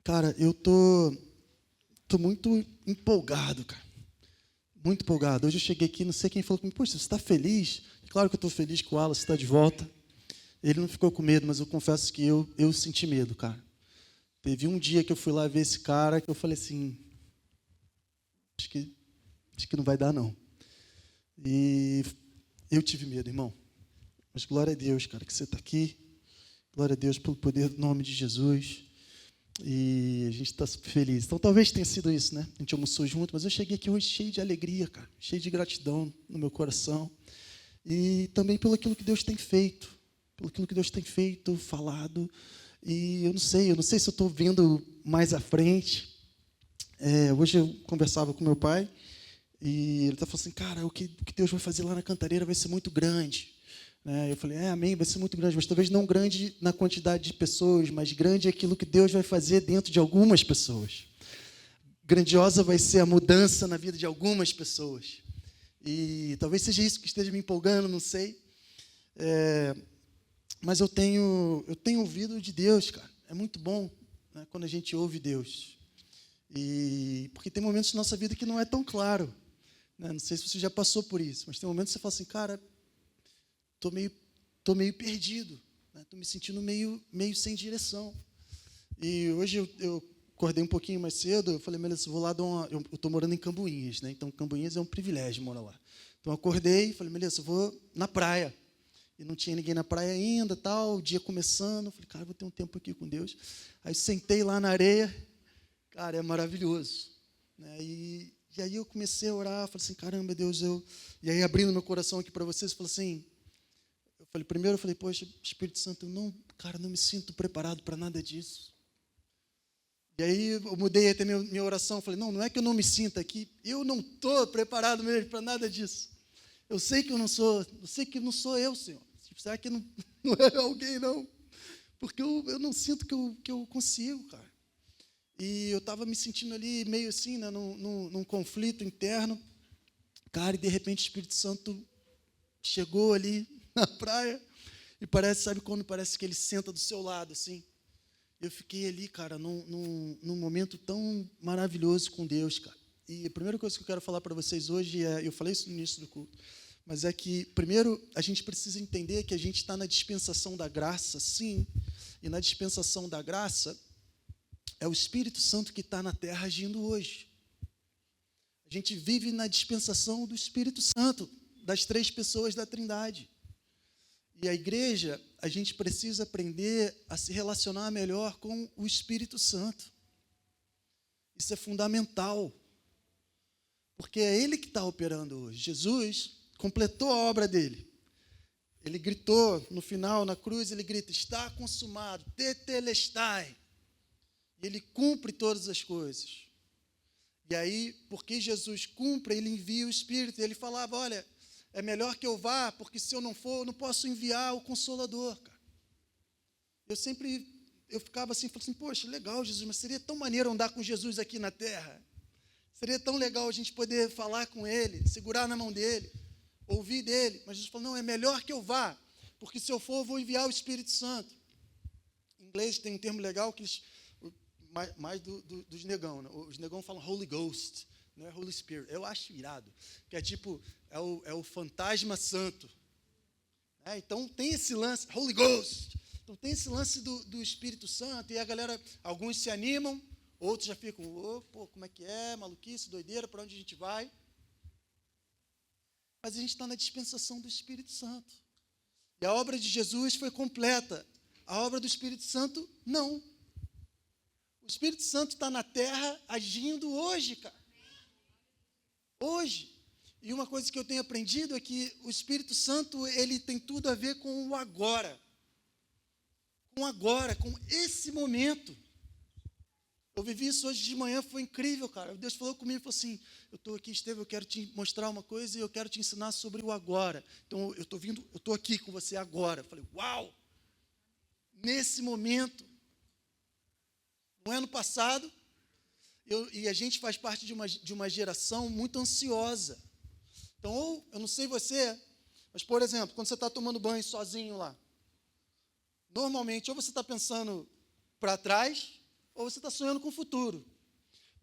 Cara, eu tô muito empolgado, cara. Muito empolgado. Hoje eu cheguei aqui, não sei quem falou comigo, poxa, você está feliz? Claro que eu estou feliz que o Wallace está de volta. Ele não ficou com medo, mas eu confesso que eu senti medo, cara. Teve um dia que eu fui lá ver esse cara que eu falei assim, acho que não vai dar, não. E eu tive medo, irmão. Mas glória a Deus, cara, que você está aqui. Glória a Deus pelo poder do nome de Jesus. E a gente está feliz. Então, talvez tenha sido isso, né? A gente almoçou junto, mas eu cheguei aqui hoje cheio de alegria, cara. Cheio de gratidão no meu coração. E também pelo aquilo que Deus tem feito. Pelo aquilo que Deus tem feito, falado. E eu não sei se eu estou vendo mais à frente. Hoje eu conversava com meu pai e ele está falando assim, cara, o que Deus vai fazer lá na Cantareira vai ser muito grande. Eu falei, amém, vai ser muito grande, mas talvez não grande na quantidade de pessoas, mas grande é aquilo que Deus vai fazer dentro de algumas pessoas. Grandiosa vai ser a mudança na vida de algumas pessoas. E talvez seja isso que esteja me empolgando, não sei. Mas eu tenho ouvido de Deus, cara. É muito bom, né, quando a gente ouve Deus. Porque tem momentos na nossa vida que não é tão claro. Né? Não sei se você já passou por isso, mas tem momentos que você fala assim, cara, Tô meio perdido, né? Tô me sentindo meio sem direção. E hoje eu acordei um pouquinho mais cedo, eu falei, Melissa, vou lá dar uma... Eu estou morando em Cambuinhas, né? Então Cambuinhas é um privilégio morar lá. Então eu acordei, falei, Melissa, eu vou na praia. E não tinha ninguém na praia ainda, tal, o dia começando. Eu falei, cara, vou ter um tempo aqui com Deus. Aí sentei lá na areia, cara, é maravilhoso. Né? E aí eu comecei a orar, falei assim, caramba, Deus, E aí abrindo meu coração aqui para vocês, falei assim, primeiro eu falei, poxa, Espírito Santo, eu não me sinto preparado para nada disso. E aí eu mudei até minha oração, falei, não é que eu não me sinto aqui, eu não estou preparado mesmo para nada disso. Eu sei que eu não sou eu, Senhor. Será que não é alguém, não? Porque eu não sinto que eu consigo, cara. E eu estava me sentindo ali meio assim, né, num conflito interno. Cara, e de repente o Espírito Santo chegou ali na praia e sabe quando parece que ele senta do seu lado, assim? Eu fiquei ali, cara, num momento tão maravilhoso com Deus, cara. E a primeira coisa que eu quero falar para vocês hoje eu falei isso no início do culto, mas é que, primeiro, a gente precisa entender que a gente está na dispensação da graça, sim, e na dispensação da graça é o Espírito Santo que está na terra agindo hoje. A gente vive na dispensação do Espírito Santo, das três pessoas da Trindade. E a igreja, a gente precisa aprender a se relacionar melhor com o Espírito Santo. Isso é fundamental, porque é Ele que está operando hoje. Jesus completou a obra dele. Ele gritou no final, na cruz, ele grita, está consumado, tetelestai. E ele cumpre todas as coisas. E aí, porque Jesus cumpre, ele envia o Espírito. E ele falava, olha, é melhor que eu vá, porque se eu não for, eu não posso enviar o Consolador, cara. Eu ficava assim, falando assim, poxa, legal, Jesus, mas seria tão maneiro andar com Jesus aqui na terra. Seria tão legal a gente poder falar com Ele, segurar na mão dEle, ouvir dEle. Mas Jesus falou, não, é melhor que eu vá, porque se eu for, eu vou enviar o Espírito Santo. Em inglês tem um termo legal que eles, mais dos negão, né? Os negão falam Holy Ghost, não é Holy Spirit. Eu acho irado, que é tipo, é o fantasma santo. Então tem esse lance, Holy Ghost. Então tem esse lance do Espírito Santo, e a galera, alguns se animam, outros já ficam, pô, como é que é, maluquice, doideira, para onde a gente vai? Mas a gente está na dispensação do Espírito Santo. E a obra de Jesus foi completa. A obra do Espírito Santo, não. O Espírito Santo está na terra agindo hoje, cara. Hoje. E uma coisa que eu tenho aprendido é que o Espírito Santo, ele tem tudo a ver com o agora. Com esse momento. Eu vivi isso hoje de manhã, foi incrível, cara. Deus falou comigo e falou assim, eu estou aqui, Estevão, eu quero te mostrar uma coisa e eu quero te ensinar sobre o agora. Então, eu estou aqui com você agora. Eu falei, uau! Nesse momento. No ano passado, e a gente faz parte de uma geração muito ansiosa. Então, eu não sei você, mas, por exemplo, quando você está tomando banho sozinho lá, normalmente, ou você está pensando para trás, ou você está sonhando com o futuro.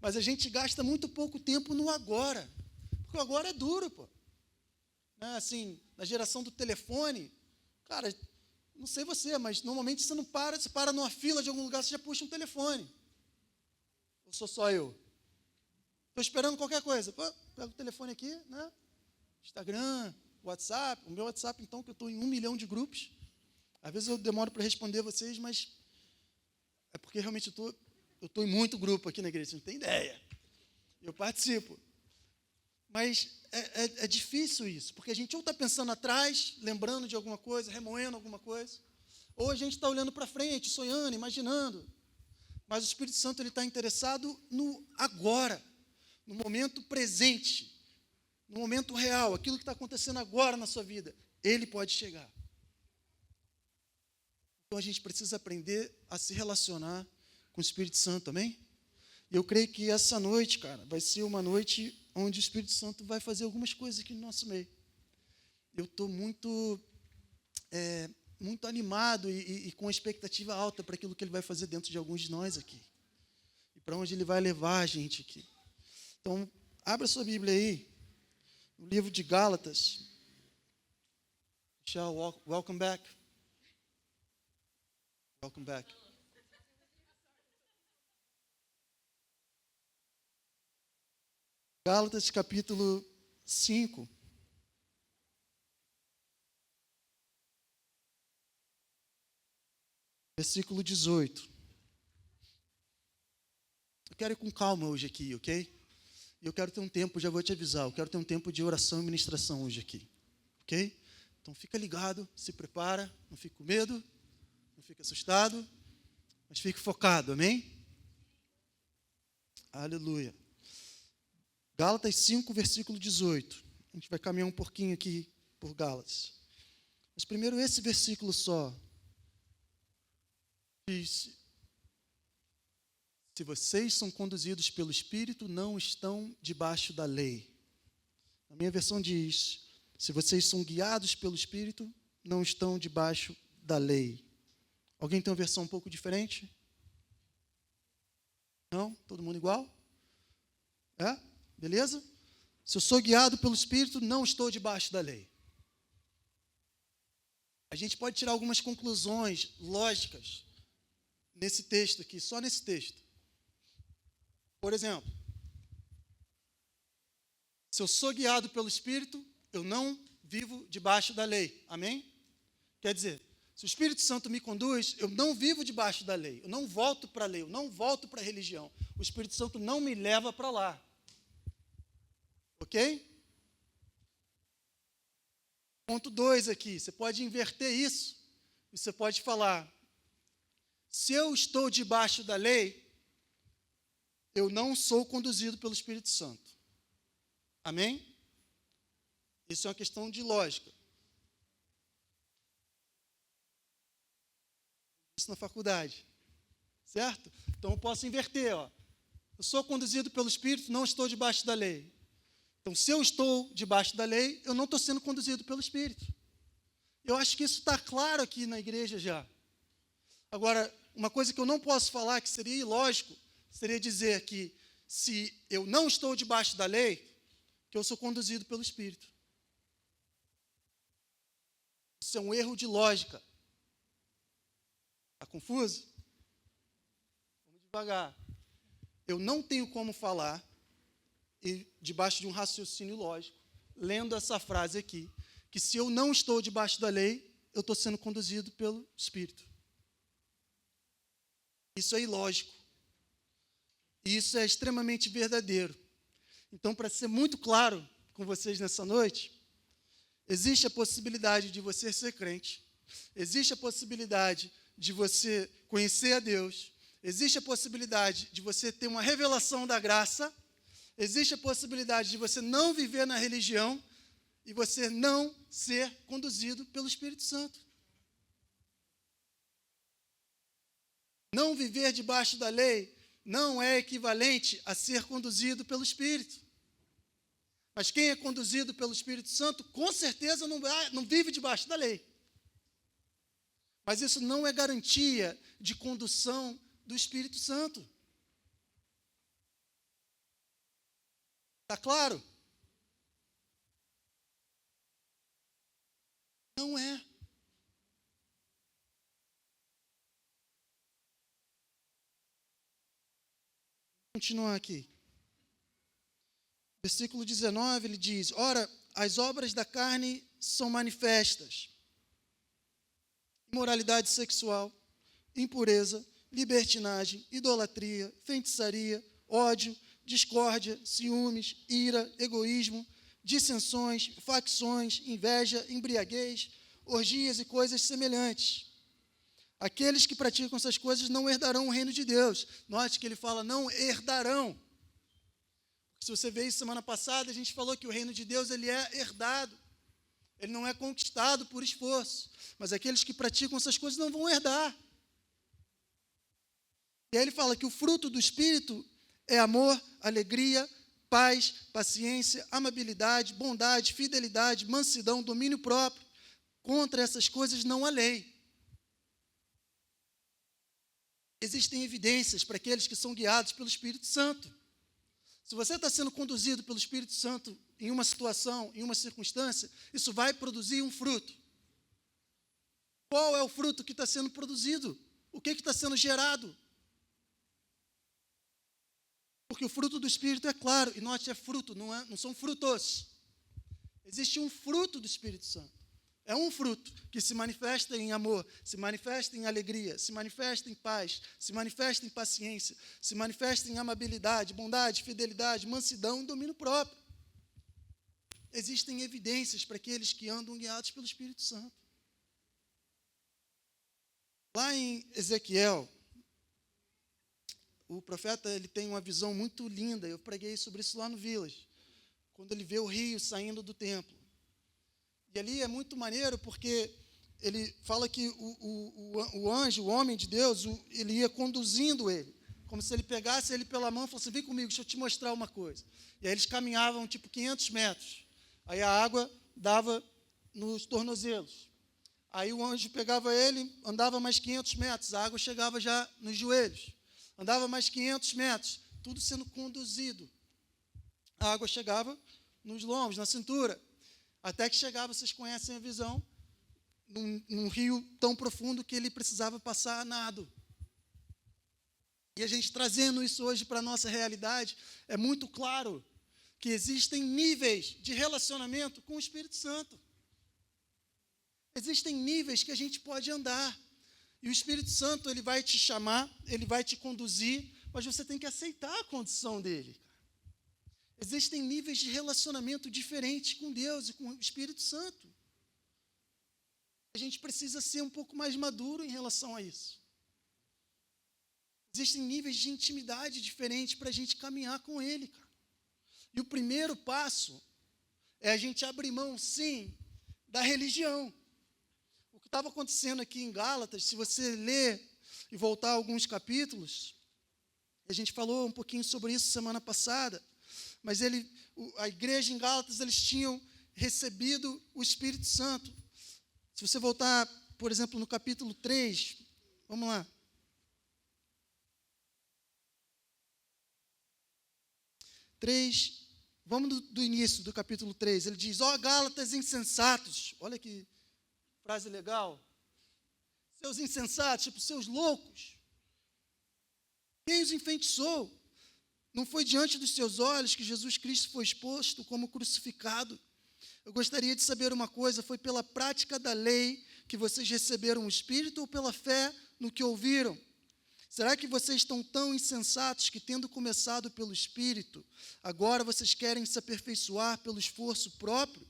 Mas a gente gasta muito pouco tempo no agora, porque o agora é duro, pô. Né? Assim, na geração do telefone, cara, não sei você, mas normalmente você não para, você para numa fila de algum lugar, você já puxa um telefone. Ou sou só eu? Estou esperando qualquer coisa. Pô, pega o telefone aqui, né? Instagram, WhatsApp. O meu WhatsApp, então, que eu estou em 1 milhão de grupos. Às vezes eu demoro para responder vocês, mas é porque realmente eu estou em muito grupo aqui na igreja, você não tem ideia. Eu participo. Mas é difícil isso, porque a gente ou está pensando atrás, lembrando de alguma coisa, remoendo alguma coisa, ou a gente está olhando para frente, sonhando, imaginando. Mas o Espírito Santo está interessado no agora, no momento presente, no momento real, aquilo que está acontecendo agora na sua vida. Ele pode chegar. Então a gente precisa aprender a se relacionar com o Espírito Santo, amém? E eu creio que essa noite, cara, vai ser uma noite onde o Espírito Santo vai fazer algumas coisas aqui no nosso meio. Eu estou muito animado e com expectativa alta para aquilo que ele vai fazer dentro de alguns de nós aqui. E para onde ele vai levar a gente aqui. Então, abra sua Bíblia aí, no livro de Gálatas. Michelle, welcome back. Welcome back. Gálatas, capítulo 5. Versículo 18. Eu quero ir com calma hoje aqui, ok? Eu quero ter um tempo, já vou te avisar, eu quero ter um tempo de oração e ministração hoje aqui, ok? Então fica ligado, se prepara, não fique com medo, não fique assustado, mas fique focado, amém? Aleluia. Gálatas 5, versículo 18. A gente vai caminhar um pouquinho aqui por Gálatas. Mas primeiro esse versículo só. Diz: se vocês são conduzidos pelo Espírito, não estão debaixo da lei. A minha versão diz: se vocês são guiados pelo Espírito, não estão debaixo da lei. Alguém tem uma versão um pouco diferente? Não? Todo mundo igual? É? Beleza? Se eu sou guiado pelo Espírito, não estou debaixo da lei. A gente pode tirar algumas conclusões lógicas nesse texto aqui, só nesse texto. Por exemplo, se eu sou guiado pelo Espírito, eu não vivo debaixo da lei. Amém? Quer dizer, se o Espírito Santo me conduz, eu não vivo debaixo da lei. Eu não volto para a lei, eu não volto para a religião. O Espírito Santo não me leva para lá. Ok? Ponto 2 aqui, você pode inverter isso. Você pode falar: se eu estou debaixo da lei, eu não sou conduzido pelo Espírito Santo. Amém? Isso é uma questão de lógica. Isso na faculdade. Certo? Então eu posso inverter, ó. Eu sou conduzido pelo Espírito, não estou debaixo da lei. Então, se eu estou debaixo da lei, eu não estou sendo conduzido pelo Espírito. Eu acho que isso está claro aqui na igreja já. Agora, uma coisa que eu não posso falar, que seria ilógico, seria dizer que se eu não estou debaixo da lei, que eu sou conduzido pelo Espírito. Isso é um erro de lógica. Está confuso? Vamos devagar. Eu não tenho como falar, e debaixo de um raciocínio lógico, lendo essa frase aqui, que se eu não estou debaixo da lei, eu estou sendo conduzido pelo Espírito. Isso é ilógico. E isso é extremamente verdadeiro. Então, para ser muito claro com vocês nessa noite, existe a possibilidade de você ser crente, existe a possibilidade de você conhecer a Deus, existe a possibilidade de você ter uma revelação da graça, existe a possibilidade de você não viver na religião e você não ser conduzido pelo Espírito Santo. Não viver debaixo da lei não é equivalente a ser conduzido pelo Espírito. Mas quem é conduzido pelo Espírito Santo, com certeza não vive debaixo da lei. Mas isso não é garantia de condução do Espírito Santo. Está claro? Não é. Vou continuar aqui. Versículo 19, ele diz: ora, as obras da carne são manifestas: imoralidade sexual, impureza, libertinagem, idolatria, feitiçaria, ódio, discórdia, ciúmes, ira, egoísmo, dissensões, facções, inveja, embriaguez, orgias e coisas semelhantes. Aqueles que praticam essas coisas não herdarão o reino de Deus. Note que ele fala não herdarão. Se você veio semana passada, a gente falou que o reino de Deus ele é herdado. Ele não é conquistado por esforço. Mas aqueles que praticam essas coisas não vão herdar. E aí ele fala que o fruto do Espírito é amor, alegria, paz, paciência, amabilidade, bondade, fidelidade, mansidão, domínio próprio. Contra essas coisas não há lei. Existem evidências para aqueles que são guiados pelo Espírito Santo. Se você está sendo conduzido pelo Espírito Santo em uma situação, em uma circunstância, isso vai produzir um fruto. Qual é o fruto que está sendo produzido? O que está sendo gerado? Porque o fruto do Espírito é claro, e note, é fruto, não são frutos. Existe um fruto do Espírito Santo. É um fruto que se manifesta em amor, se manifesta em alegria, se manifesta em paz, se manifesta em paciência, se manifesta em amabilidade, bondade, fidelidade, mansidão e domínio próprio. Existem evidências para aqueles que andam guiados pelo Espírito Santo. Lá em Ezequiel, o profeta ele tem uma visão muito linda. Eu preguei sobre isso lá no Village, quando ele vê o rio saindo do templo. E ali é muito maneiro porque ele fala que o anjo, o homem de Deus, ele ia conduzindo ele, como se ele pegasse ele pela mão e falasse: vem comigo, deixa eu te mostrar uma coisa. E aí eles caminhavam tipo 500 metros. Aí a água dava nos tornozelos. Aí o anjo pegava ele, andava mais 500 metros, a água chegava já nos joelhos. Andava mais 500 metros, tudo sendo conduzido. A água chegava nos lombos, na cintura. Até que chegava, vocês conhecem a visão, num rio tão profundo que ele precisava passar a nado. E a gente trazendo isso hoje para a nossa realidade, é muito claro que existem níveis de relacionamento com o Espírito Santo. Existem níveis que a gente pode andar. E o Espírito Santo, ele vai te chamar, ele vai te conduzir, mas você tem que aceitar a condição dele. Existem níveis de relacionamento diferentes com Deus e com o Espírito Santo. A gente precisa ser um pouco mais maduro em relação a isso. Existem níveis de intimidade diferentes para a gente caminhar com Ele, cara. E o primeiro passo é a gente abrir mão, sim, da religião. O que estava acontecendo aqui em Gálatas, se você ler e voltar a alguns capítulos, a gente falou um pouquinho sobre isso semana passada, mas a igreja em Gálatas, eles tinham recebido o Espírito Santo. Se você voltar, por exemplo, no capítulo 3, vamos lá. 3, vamos do início do capítulo 3. Ele diz: ó Gálatas insensatos. Olha que frase legal. Seus insensatos, tipo, seus loucos. Quem os enfeitiçou? Não foi diante dos seus olhos que Jesus Cristo foi exposto como crucificado? Eu gostaria de saber uma coisa: foi pela prática da lei que vocês receberam o Espírito ou pela fé no que ouviram? Será que vocês estão tão insensatos que, tendo começado pelo Espírito, agora vocês querem se aperfeiçoar pelo esforço próprio?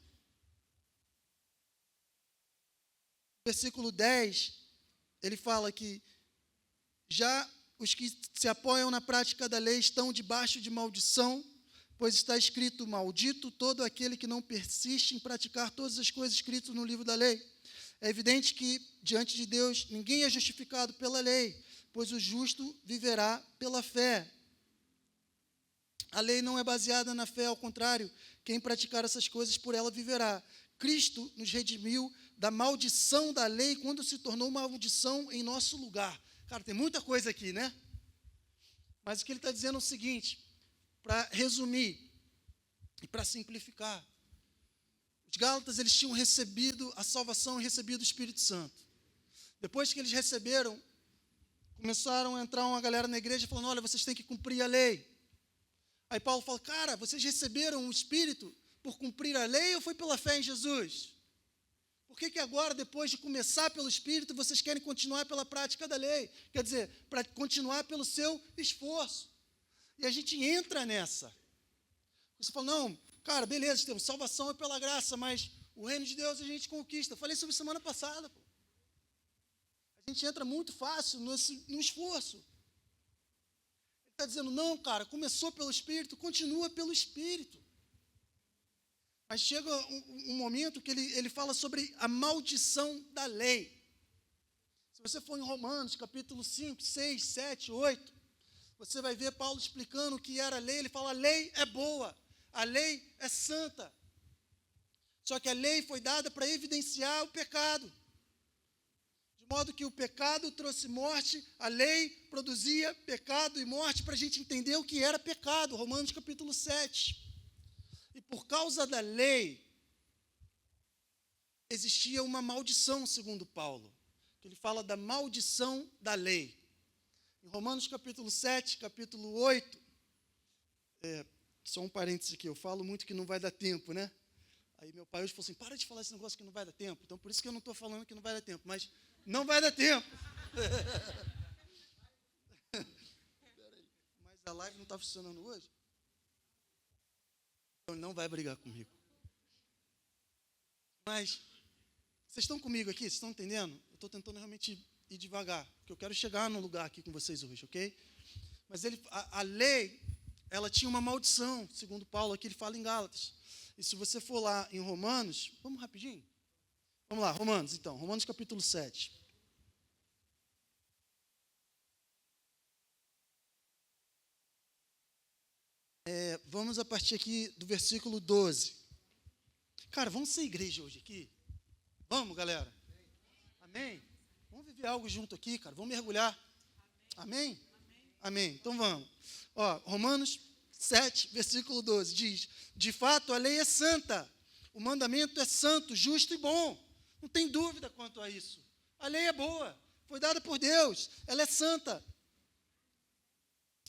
Versículo 10, ele fala que já os que se apoiam na prática da lei estão debaixo de maldição, pois está escrito: maldito todo aquele que não persiste em praticar todas as coisas escritas no livro da lei. É evidente que, diante de Deus, ninguém é justificado pela lei, pois o justo viverá pela fé. A lei não é baseada na fé, ao contrário, quem praticar essas coisas por ela viverá. Cristo nos redimiu da maldição da lei quando se tornou uma maldição em nosso lugar. Cara, tem muita coisa aqui, né? Mas o que ele está dizendo é o seguinte, para resumir e para simplificar. Os Gálatas, eles tinham recebido a salvação e recebido o Espírito Santo. Depois que eles receberam, começaram a entrar uma galera na igreja falando, olha, vocês têm que cumprir a lei. Aí Paulo fala, cara, vocês receberam o Espírito por cumprir a lei ou foi pela fé em Jesus? Por que agora, depois de começar pelo Espírito, vocês querem continuar pela prática da lei? Quer dizer, para continuar pelo seu esforço. E a gente entra nessa. Você fala, não, cara, beleza, temos salvação é pela graça, mas o reino de Deus a gente conquista. Eu falei sobre semana passada. Pô. A gente entra muito fácil no esforço. Ele está dizendo, não, cara, começou pelo Espírito, continua pelo Espírito. Mas chega um momento que ele fala sobre a maldição da lei. Se você for em Romanos, capítulo 5, 6, 7, 8, você vai ver Paulo explicando o que era a lei. Ele fala, a lei é boa, a lei é santa. Só que a lei foi dada para evidenciar o pecado. De modo que o pecado trouxe morte, a lei produzia pecado e morte para a gente entender o que era pecado. Romanos capítulo 7. E por causa da lei, existia uma maldição, segundo Paulo. Ele fala da maldição da lei. Em Romanos capítulo 7, capítulo 8, só um parênteses aqui, eu falo muito que não vai dar tempo, né? Aí meu pai hoje falou assim, para de falar esse negócio que não vai dar tempo. Então por isso que eu não estou falando que não vai dar tempo, mas não vai dar tempo. Mas a live não está funcionando hoje? Então ele não vai brigar comigo. Mas, vocês estão comigo aqui? Vocês estão entendendo? Eu estou tentando realmente ir devagar, porque eu quero chegar num lugar aqui com vocês hoje, ok? Mas a lei, ela tinha uma maldição, segundo Paulo, aqui ele fala em Gálatas. E se você for lá em Romanos, vamos rapidinho? Vamos lá, Romanos então, Romanos capítulo 7. Vamos a partir aqui do versículo 12. Cara, vamos ser igreja hoje aqui? Vamos, galera? Amém? Vamos viver algo junto aqui, cara. Vamos mergulhar. Amém? Amém. Então vamos. Ó, Romanos 7, versículo 12, diz, de fato a lei é santa, o mandamento é santo, justo e bom. Não tem dúvida quanto a isso. A lei é boa, foi dada por Deus, ela é santa.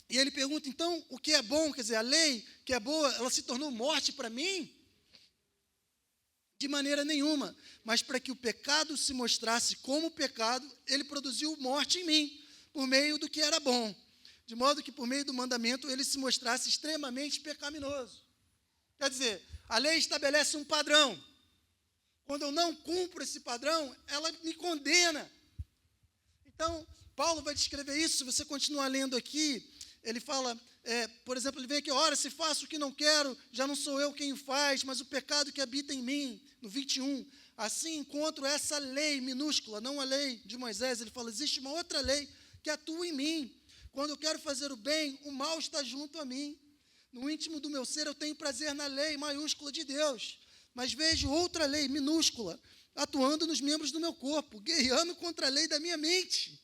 E ele pergunta, então, o que é bom? Quer dizer, a lei que é boa, ela se tornou morte para mim? De maneira nenhuma. Mas para que o pecado se mostrasse como pecado, ele produziu morte em mim, por meio do que era bom. De modo que, por meio do mandamento, ele se mostrasse extremamente pecaminoso. Quer dizer, a lei estabelece um padrão. Quando eu não cumpro esse padrão, ela me condena. Então, Paulo vai descrever isso, se você continuar lendo aqui, ele fala, por exemplo, ele vem aqui, ora, se faço o que não quero, já não sou eu quem o faz, mas o pecado que habita em mim, no 21, assim encontro essa lei minúscula, não a lei de Moisés, ele fala, existe uma outra lei que atua em mim, quando eu quero fazer o bem, o mal está junto a mim, no íntimo do meu ser eu tenho prazer na lei maiúscula de Deus, mas vejo outra lei minúscula, atuando nos membros do meu corpo, guerreando contra a lei da minha mente,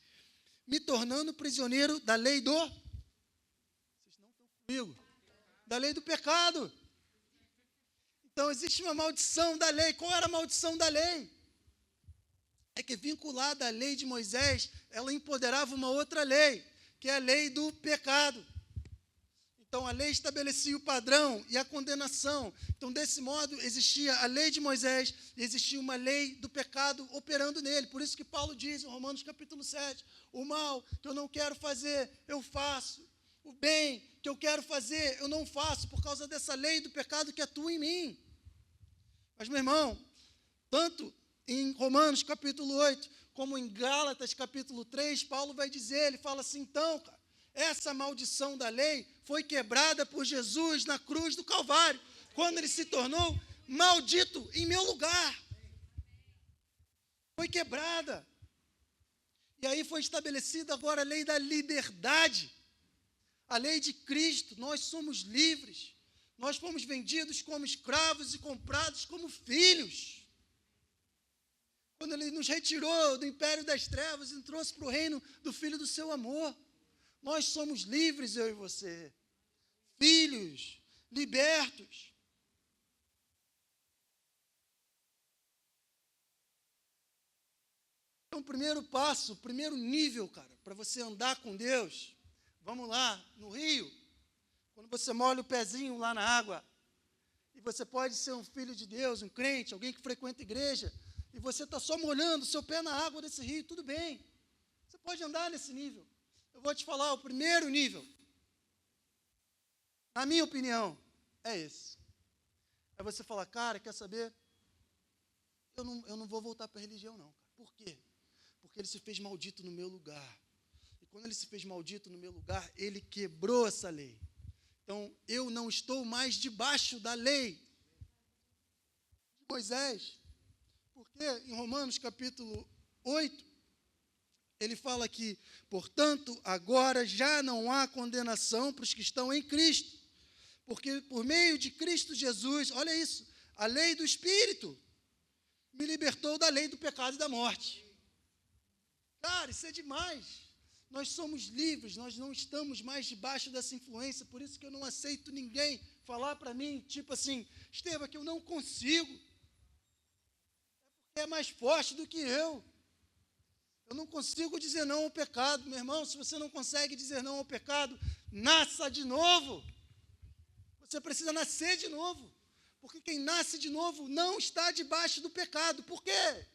me tornando prisioneiro da lei do... da lei do pecado. Então, existe uma maldição da lei. Qual era a maldição da lei? É que vinculada à lei de Moisés, ela empoderava uma outra lei, que é a lei do pecado. Então, a lei estabelecia o padrão e a condenação. Então, desse modo, existia a lei de Moisés e existia uma lei do pecado operando nele. Por isso que Paulo diz em Romanos capítulo 7, o mal que eu não quero fazer, eu faço. O bem que eu quero fazer, eu não faço por causa dessa lei do pecado que atua em mim. Mas, meu irmão, tanto em Romanos capítulo 8, como em Gálatas capítulo 3, Paulo vai dizer, ele fala assim, então, cara, essa maldição da lei foi quebrada por Jesus na cruz do Calvário, quando ele se tornou maldito em meu lugar. Foi quebrada. E aí foi estabelecida agora a lei da liberdade. A lei de Cristo, nós somos livres. Nós fomos vendidos como escravos e comprados como filhos. Quando ele nos retirou do império das trevas e nos trouxe para o reino do Filho do seu amor. Nós somos livres, eu e você. Filhos, libertos. Então, o primeiro passo, o primeiro nível, cara, para você andar com Deus, vamos lá, no rio, quando você molha o pezinho lá na água, e você pode ser um filho de Deus, um crente, alguém que frequenta a igreja, e você está só molhando o seu pé na água desse rio, tudo bem. Você pode andar nesse nível. Eu vou te falar, o primeiro nível, na minha opinião, é esse. É você falar, cara, quer saber? Eu não vou voltar para a religião, não, cara. Por quê? Porque ele se fez maldito no meu lugar. E quando ele se fez maldito no meu lugar, ele quebrou essa lei. Então, eu não estou mais debaixo da lei de Moisés. Porque em Romanos capítulo 8, ele fala que, portanto, agora já não há condenação para os que estão em Cristo. Porque por meio de Cristo Jesus, olha isso, a lei do Espírito me libertou da lei do pecado e da morte. Cara, isso é demais. Nós somos livres, nós não estamos mais debaixo dessa influência, por isso que eu não aceito ninguém falar para mim, tipo assim, Estevam, que eu não consigo. É mais forte do que eu. Eu não consigo dizer não ao pecado. Meu irmão, se você não consegue dizer não ao pecado, nasça de novo. Você precisa nascer de novo. Porque quem nasce de novo não está debaixo do pecado. Por quê?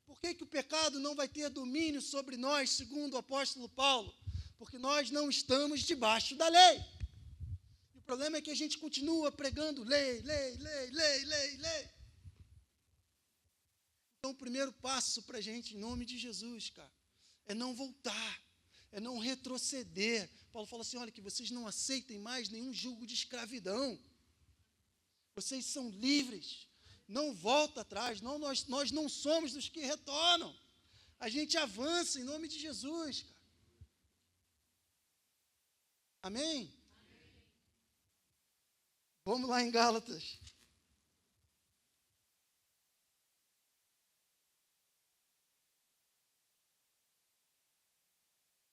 Por que o pecado não vai ter domínio sobre nós, segundo o apóstolo Paulo? Porque nós não estamos debaixo da lei. E o problema é que a gente continua pregando lei. Então, o primeiro passo para a gente, em nome de Jesus, cara, é não voltar, é não retroceder. Paulo fala assim, olha, que vocês não aceitem mais nenhum jugo de escravidão. Vocês são livres. Não volta atrás, não, nós não somos dos que retornam. A gente avança em nome de Jesus, cara. Amém? Amém? Vamos lá em Gálatas.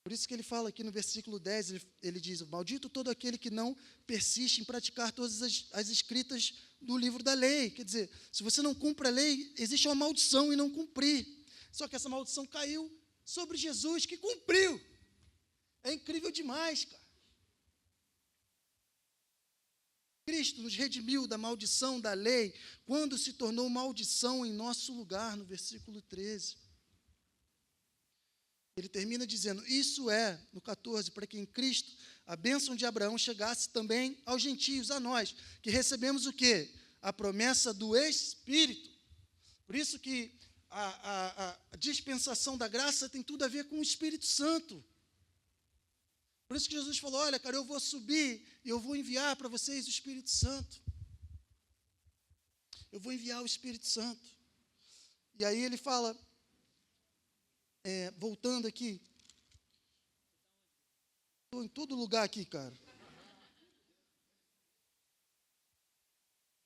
Por isso que ele fala aqui no versículo 10, ele diz, maldito todo aquele que não persiste em praticar todas as escritas do livro da lei. Quer dizer, se você não cumpre a lei, existe uma maldição em não cumprir. Só que essa maldição caiu sobre Jesus, que cumpriu. É incrível demais, cara. Cristo nos redimiu da maldição da lei, quando se tornou maldição em nosso lugar, no versículo 13. Ele termina dizendo, isso é, no 14, para que em Cristo a bênção de Abraão chegasse também aos gentios, a nós, que recebemos o quê? A promessa do Espírito. Por isso que a dispensação da graça tem tudo a ver com o Espírito Santo. Por isso que Jesus falou, olha, cara, eu vou subir e eu vou enviar para vocês o Espírito Santo. Eu vou enviar o Espírito Santo. E aí ele fala... voltando aqui, estou em todo lugar aqui, cara.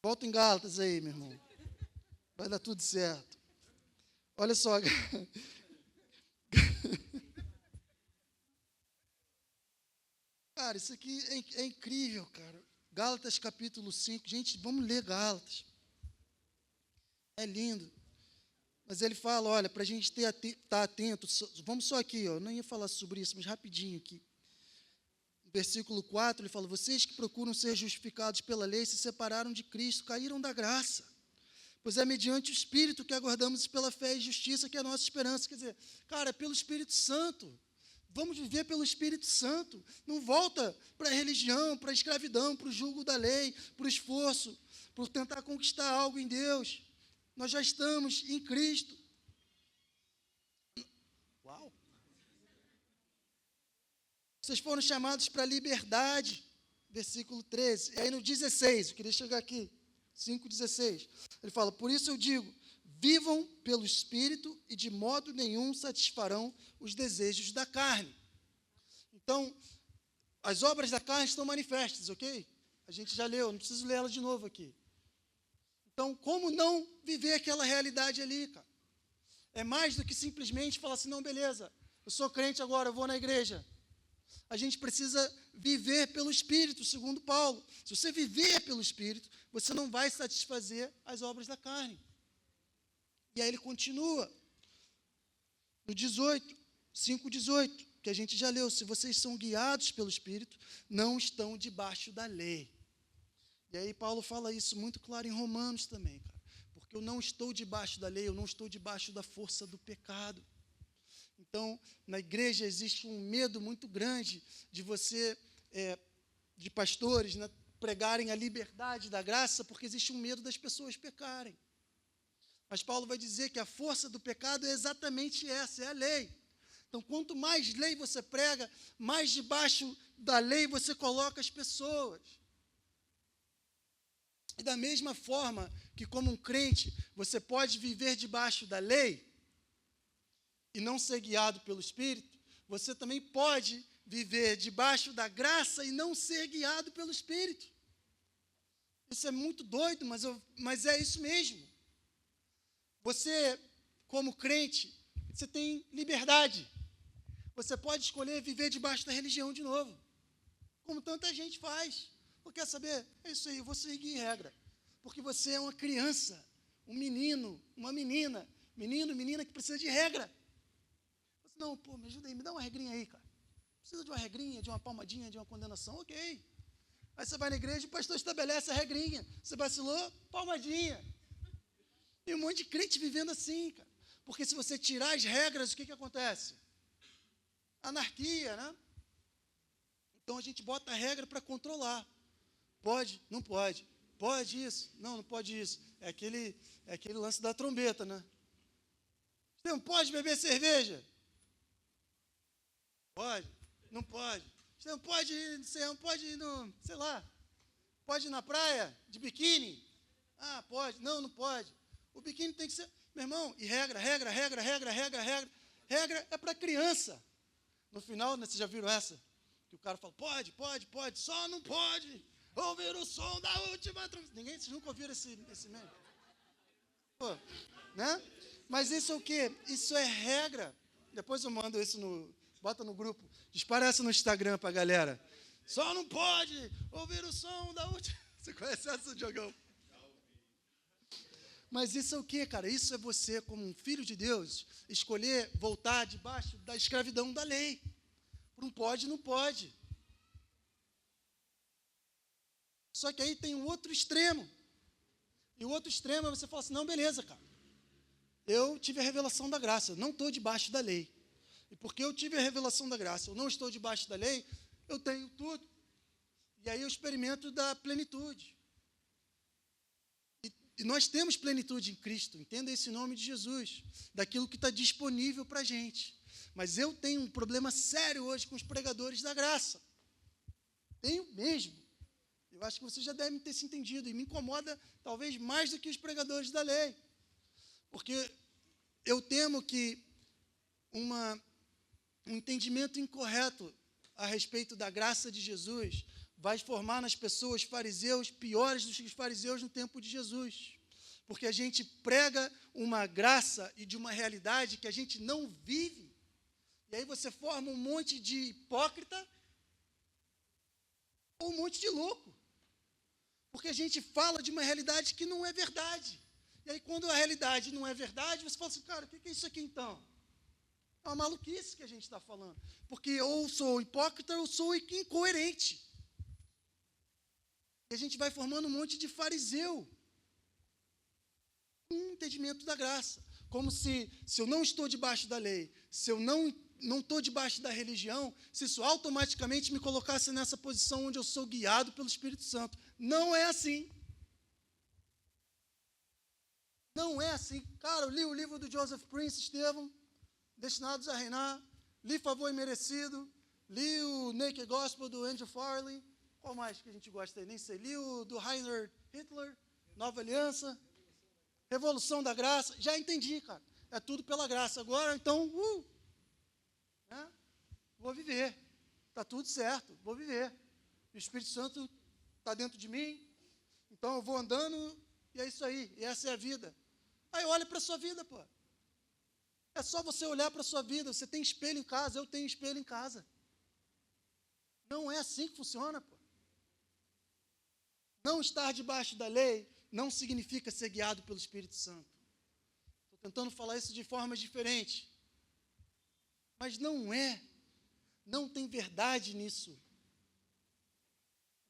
Volta em Gálatas aí, meu irmão. Vai dar tudo certo. Olha só. Cara, isso aqui é incrível, cara. Gálatas capítulo 5. Gente, vamos ler Gálatas. É lindo. Mas ele fala, olha, para a gente estar atento, vamos só aqui, ó, eu não ia falar sobre isso, mas rapidinho aqui. No versículo 4, ele fala, vocês que procuram ser justificados pela lei, se separaram de Cristo, caíram da graça. Pois é mediante o Espírito que aguardamos pela fé e justiça, que é a nossa esperança. Quer dizer, cara, é pelo Espírito Santo. Vamos viver pelo Espírito Santo. Não volta para a religião, para a escravidão, para o jugo da lei, para o esforço, por tentar conquistar algo em Deus. Nós já estamos em Cristo. Uau! Vocês foram chamados para a liberdade. Versículo 13. E aí no 16, eu queria chegar aqui. 5,16. Ele fala, por isso eu digo, vivam pelo Espírito e de modo nenhum satisfarão os desejos da carne. Então, as obras da carne estão manifestas, ok? A gente já leu, não preciso ler ela de novo aqui. Então, como não viver aquela realidade ali, cara? É mais do que simplesmente falar assim, não, beleza, eu sou crente agora, eu vou na igreja. A gente precisa viver pelo Espírito, segundo Paulo. Se você viver pelo Espírito, você não vai satisfazer as obras da carne. E aí ele continua, no 5:18, que a gente já leu: se vocês são guiados pelo Espírito, não estão debaixo da lei. E aí Paulo fala isso muito claro em Romanos também, cara. Porque eu não estou debaixo da lei, eu não estou debaixo da força do pecado. Então, na igreja existe um medo muito grande de você, de pastores, né, pregarem a liberdade da graça, porque existe um medo das pessoas pecarem. Mas Paulo vai dizer que a força do pecado é exatamente essa, é a lei. Então, quanto mais lei você prega, mais debaixo da lei você coloca as pessoas. E da mesma forma que, como um crente, você pode viver debaixo da lei e não ser guiado pelo Espírito, você também pode viver debaixo da graça e não ser guiado pelo Espírito. Isso é muito doido, mas é isso mesmo. Você, como crente, você tem liberdade. Você pode escolher viver debaixo da religião de novo, como tanta gente faz. Quer saber? É isso aí, eu vou seguir regra. Porque você é uma criança, um menino, uma menina, menina que precisa de regra. Não, pô, me ajuda aí, me dá uma regrinha aí, cara. Precisa de uma regrinha, de uma palmadinha, de uma condenação, ok. Aí você vai na igreja, o pastor estabelece a regrinha. Você vacilou, palmadinha. Tem um monte de crente vivendo assim, cara. Porque se você tirar as regras, o que acontece? Anarquia, né? Então a gente bota a regra para controlar. Pode? Não pode. Pode isso? Não, não pode isso. É aquele lance da trombeta, né? Você não pode beber cerveja? Pode? Não pode. Você não pode ir no, sei lá, pode ir na praia de biquíni? Ah, pode. Não, não pode. O biquíni tem que ser, meu irmão, e regra. Regra é para criança. No final, né, vocês já viram essa? Que o cara fala, pode, só não pode ouvir o som da última trombeta. Vocês nunca ouviram esse meme? Pô, né? Mas isso é o quê? Isso é regra. Depois eu mando isso bota no grupo, dispara essa no Instagram pra galera. Só não pode ouvir o som da última. Você conhece essa, Diogão? Mas isso é o quê, cara? Isso é você, como um filho de Deus, escolher voltar debaixo da escravidão da lei. Por um pode, não pode. Só que aí tem um outro extremo. E o outro extremo é você falar assim, não, beleza, cara. Eu tive a revelação da graça, eu não estou debaixo da lei. E porque eu tive a revelação da graça, eu não estou debaixo da lei, eu tenho tudo. E aí eu experimento da plenitude. E nós temos plenitude em Cristo, entenda esse nome de Jesus, daquilo que está disponível para a gente. Mas eu tenho um problema sério hoje com os pregadores da graça. Tenho mesmo. Eu acho que vocês já devem ter se entendido, e me incomoda talvez mais do que os pregadores da lei. Porque eu temo que um entendimento incorreto a respeito da graça de Jesus vai formar nas pessoas fariseus piores do que os fariseus no tempo de Jesus. Porque a gente prega uma graça e de uma realidade que a gente não vive. E aí você forma um monte de hipócrita ou um monte de louco. Porque a gente fala de uma realidade que não é verdade. E aí quando a realidade não é verdade, você fala assim, cara, o que é isso aqui então? É uma maluquice que a gente está falando. Porque ou sou hipócrita ou sou incoerente. E a gente vai formando um monte de fariseu. Um entendimento da graça. Como se eu não estou debaixo da lei, se eu não estou debaixo da religião, se isso automaticamente me colocasse nessa posição onde eu sou guiado pelo Espírito Santo. Não é assim. Não é assim. Cara, eu li o livro do Joseph Prince, Estevão, Destinados a Reinar, li Favor Imerecido, li o Naked Gospel do Andrew Farley, qual mais que a gente gosta aí? Nem sei. Li o do Heinrich Hitler, Nova Aliança, Revolução da Graça. Já entendi, cara. É tudo pela graça. Agora, então, né? Vou viver. Está tudo certo, vou viver. O Espírito Santo está dentro de mim, então eu vou andando e é isso aí. E essa é a vida. Aí olha para a sua vida, pô. É só você olhar para a sua vida. Você tem espelho em casa, eu tenho espelho em casa. Não é assim que funciona, pô. Não estar debaixo da lei não significa ser guiado pelo Espírito Santo. Estou tentando falar isso de formas diferentes. Mas não é. Não tem verdade nisso.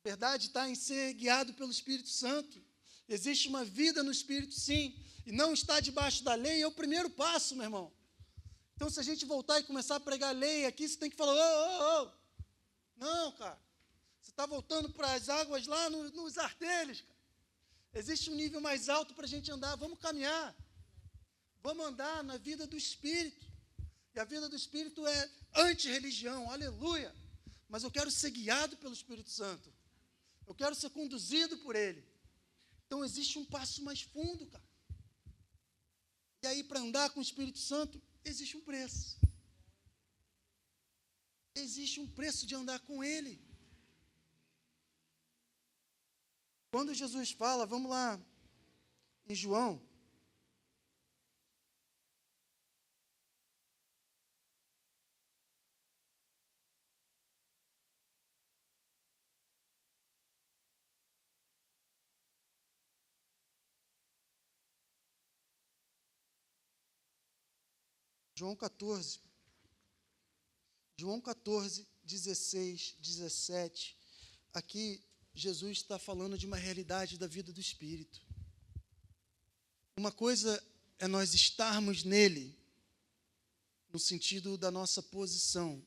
A verdade está em ser guiado pelo Espírito Santo. Existe uma vida no Espírito, sim. E não estar debaixo da lei é o primeiro passo, meu irmão. Então, se a gente voltar e começar a pregar lei aqui, você tem que falar, ô. Não, cara. Você está voltando para as águas lá nos artelhos, cara. Existe um nível mais alto para a gente andar. Vamos caminhar. Vamos andar na vida do Espírito. E a vida do Espírito é anti-religião, aleluia. Mas eu quero ser guiado pelo Espírito Santo. Eu quero ser conduzido por Ele. Então, existe um passo mais fundo, cara. E aí, para andar com o Espírito Santo, existe um preço. Existe um preço de andar com Ele. Quando Jesus fala, vamos lá, em João. João 14. João 14, 16, 17. Aqui, Jesus está falando de uma realidade da vida do Espírito. Uma coisa é nós estarmos nele, no sentido da nossa posição.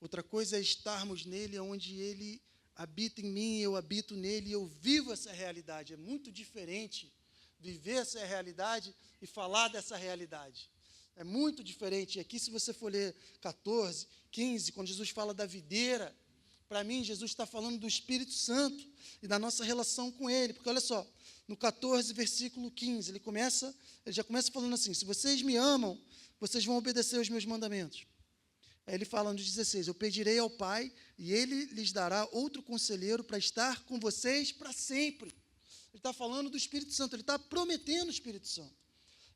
Outra coisa é estarmos nele, onde ele habita em mim, eu habito nele e eu vivo essa realidade. É muito diferente viver essa realidade e falar dessa realidade. É muito diferente. E aqui, se você for ler 14, 15, quando Jesus fala da videira, para mim, Jesus está falando do Espírito Santo e da nossa relação com Ele. Porque, olha só, no 14, versículo 15, ele já começa falando assim, se vocês me amam, vocês vão obedecer aos meus mandamentos. Aí ele fala no 16, eu pedirei ao Pai e Ele lhes dará outro conselheiro para estar com vocês para sempre. Ele está falando do Espírito Santo, ele está prometendo o Espírito Santo.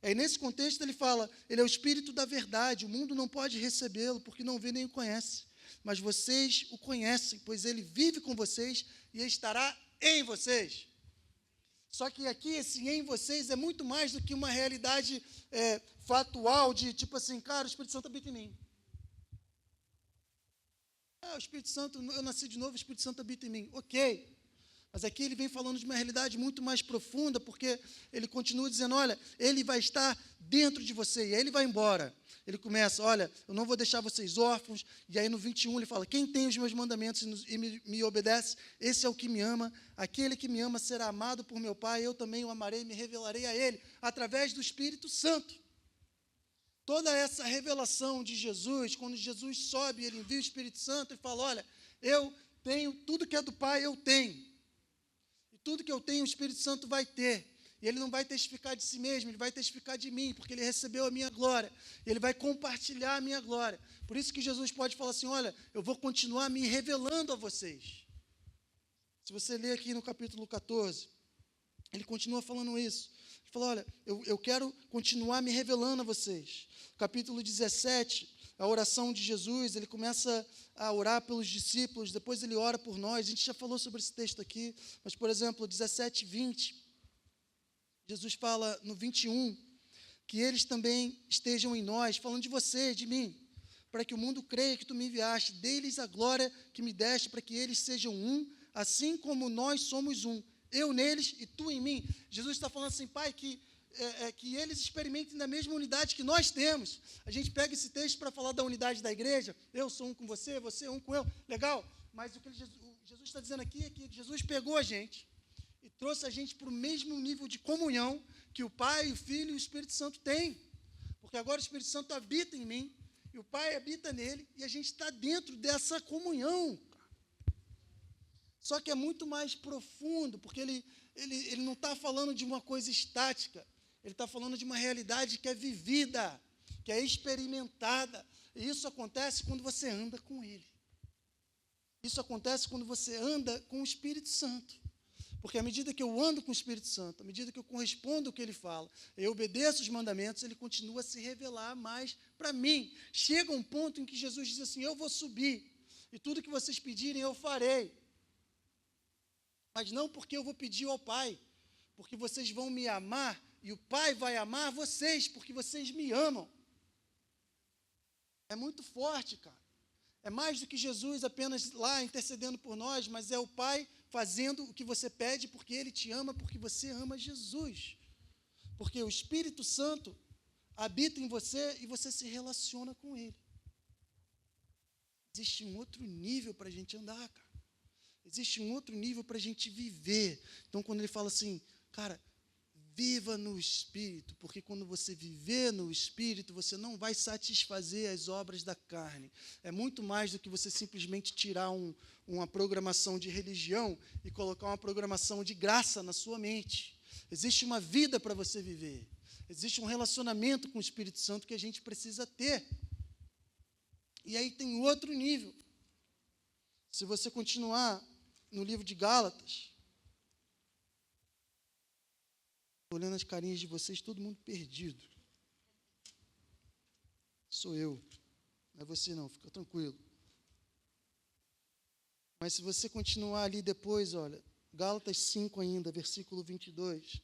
Aí, nesse contexto, ele fala, ele é o Espírito da verdade, o mundo não pode recebê-lo, porque não vê nem o conhece. Mas vocês o conhecem, pois ele vive com vocês e estará em vocês. Só que aqui, esse em vocês é muito mais do que uma realidade fatual de, tipo assim, cara, o Espírito Santo habita em mim. O Espírito Santo, eu nasci de novo, o Espírito Santo habita em mim. Ok. Mas aqui ele vem falando de uma realidade muito mais profunda, porque ele continua dizendo, olha, ele vai estar dentro de você, e aí ele vai embora. Ele começa, olha, eu não vou deixar vocês órfãos, e aí no 21 ele fala, quem tem os meus mandamentos e me obedece, esse é o que me ama, aquele que me ama será amado por meu Pai, eu também o amarei e me revelarei a ele, através do Espírito Santo. Toda essa revelação de Jesus, quando Jesus sobe, ele envia o Espírito Santo e fala, olha, eu tenho tudo que é do Pai, eu tenho. Tudo que eu tenho, o Espírito Santo vai ter. E ele não vai testificar de si mesmo, ele vai testificar de mim, porque ele recebeu a minha glória. E ele vai compartilhar a minha glória. Por isso que Jesus pode falar assim, olha, eu vou continuar me revelando a vocês. Se você ler aqui no capítulo 14, ele continua falando isso. Ele fala, olha, eu quero continuar me revelando a vocês. Capítulo 17, a oração de Jesus, ele começa a orar pelos discípulos, depois ele ora por nós. A gente já falou sobre esse texto aqui, mas, por exemplo, 17, 20, Jesus fala no 21, que eles também estejam em nós, falando de você, de mim, para que o mundo creia que tu me enviaste, dê-lhes a glória que me deste, para que eles sejam um, assim como nós somos um, eu neles e tu em mim. Jesus está falando assim, Pai, que eles experimentem da mesma unidade que nós temos. A gente pega esse texto para falar da unidade da igreja, eu sou um com você, você é um com eu, legal, mas o que Jesus está dizendo aqui é que Jesus pegou a gente e trouxe a gente para o mesmo nível de comunhão que o Pai, o Filho e o Espírito Santo têm, porque agora o Espírito Santo habita em mim, e o Pai habita nele, e a gente está dentro dessa comunhão. Só que é muito mais profundo, porque ele não está falando de uma coisa estática, ele está falando de uma realidade que é vivida, que é experimentada. E isso acontece quando você anda com Ele. Isso acontece quando você anda com o Espírito Santo. Porque à medida que eu ando com o Espírito Santo, à medida que eu correspondo ao que Ele fala, eu obedeço os mandamentos, Ele continua a se revelar mais para mim. Chega um ponto em que Jesus diz assim, eu vou subir. E tudo que vocês pedirem eu farei. Mas não porque eu vou pedir ao Pai, porque vocês vão me amar e o Pai vai amar vocês, porque vocês me amam. É muito forte, cara. É mais do que Jesus apenas lá intercedendo por nós, mas é o Pai fazendo o que você pede porque Ele te ama, porque você ama Jesus. Porque o Espírito Santo habita em você e você se relaciona com Ele. Existe um outro nível para a gente andar, cara. Existe um outro nível para a gente viver. Então, quando ele fala assim, cara, viva no Espírito, porque quando você viver no Espírito, você não vai satisfazer as obras da carne. É muito mais do que você simplesmente tirar uma programação de religião e colocar uma programação de graça na sua mente. Existe uma vida para você viver. Existe um relacionamento com o Espírito Santo que a gente precisa ter. E aí tem outro nível. Se você continuar no livro de Gálatas, estou olhando as carinhas de vocês, todo mundo perdido. Sou eu, não é você não, fica tranquilo. Mas se você continuar ali depois, olha, Gálatas 5 ainda, versículo 22.